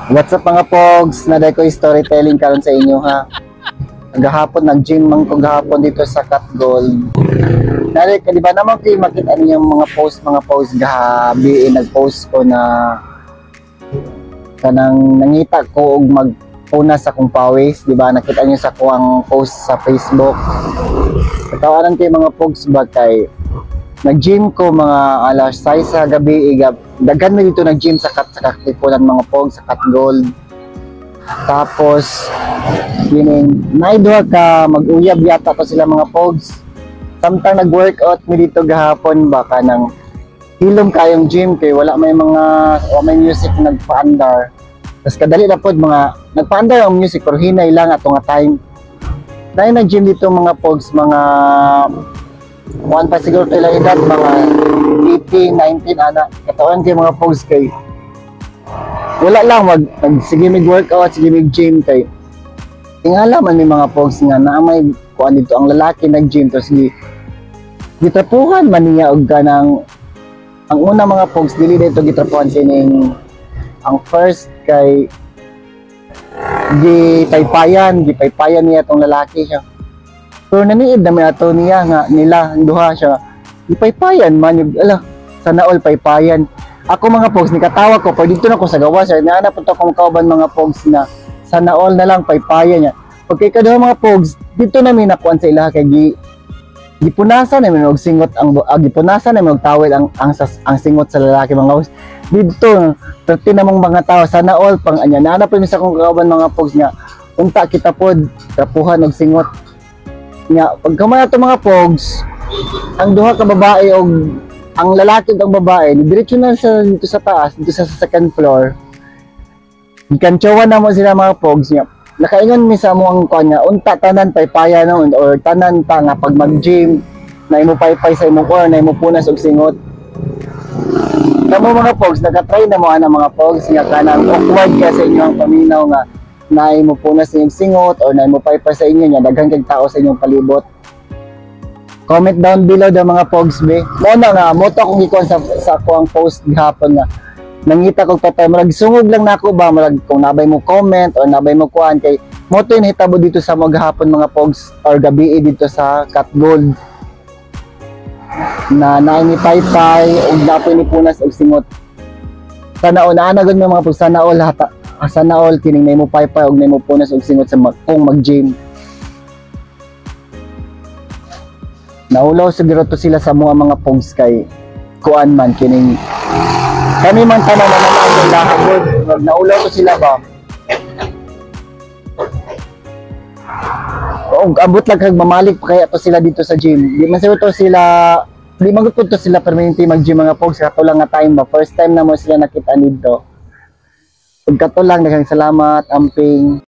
What's up mga pogs? Naday ko storytelling karon sa inyo ha. Gahapon nag-gym man ko gahapon dito sa Cat Gold. Naday ka di ba naman kayo makita niyo yung mga post gabi nag-post ko na kanang nangita ko og magpunas sa kong pawis, di ba? Nakita niyo sa kuwang post sa Facebook. Katawanan kayo mga pogs ba kay nag-gym ko mga alas 6 sa gabi, dagan mo dito nag-gym sa Katipunan mga pogs, sa Cat Gold. Tapos kining naidwa ka mag-uyab yata to sila mga pogs. Samtang nag-workout mi dito gahapon baka nang hilom kayong gym kay wala may music nagpa-andar. Tapos kadali na pod mga nagpa-andar ang music pero hinay lang ato nga time. Dahil nag-gym dito mga pogs, mga one pa siguro tayo edad, mga 18, 19, ana. Katawan kayo mga pogs kay wala lang, sige mag-workout, sige mag-gym kay tingala man may mga pogs nga na may kuan dito ang lalaki nag-gym to sige gitrapuhan man niya og kanang ang una mga pogs dili dito gitrapuhan sining ang first kay gipaypayan niya tong lalaki siya. Pero naniid na may ato niya nga nila duha siya. Ipaypayan man yung sana all paypayan. Ako mga pogs ni katawa ko pag dito na ko sa gawas sir na po to kung kauban mga pogs na sana all na lang paypayan niya. Pagkay kaduha mga pogs dito namin nakuan sa ilaha kay gipunasan namin og singot gipunasan namin og towel ang singot sa lalaki mga pogs. Dito perti namang mga tao sana all pang anya na po mi sa kung kauban mga pogs nga unta kita pod trapuhan og singot. Nga pagkamay ato mga pogs ang duha ka babae og ang lalaki ug ang babae diretso na dito sa taas dito sa second floor gikantsawan na mo sila mga pogs nga nakaingon mi sa mo ang kuan nga unta tanan paypaya na or tanan ta nga pag mag-gym na imo paypay sa imong or na imo punas og singot kamo mga pogs naka-try na mo ana mga pogs nga kanang awkward ka sa inyong paminaw nga na imo punas sa inyong singot or na imo paypay sa inyo nya daghan kay tao sa inyong palibot. Comment down below daw mga pogs be. Mo na nga mo to kung gikon sa kuang post gihapon nga nangita kog tatay murag sungog lang nako ba murag kung nabay mo comment or nabay mo kuan kay mo to hinahitabo dito sa mga gahapon mga pogs or gabi dito sa Cat Gold na naay ni paypay ug napoy ni punas og singot. Sana una ana gud mga pogs sana all kining nimo paypay og nimo punas og singot sa kung mag-gym. Naulaw siguro to sila sa mga pogs kay kuan man kining kami man tanan na naman lahagod naulaw to sila ba og abot lang kag mamalik pa kaya to sila dito sa gym di man to sila di man gud to sila permanente mag-gym mga pogs kato lang nga time ba first time na mo sila nakita dito ug kato lang daghang salamat amping.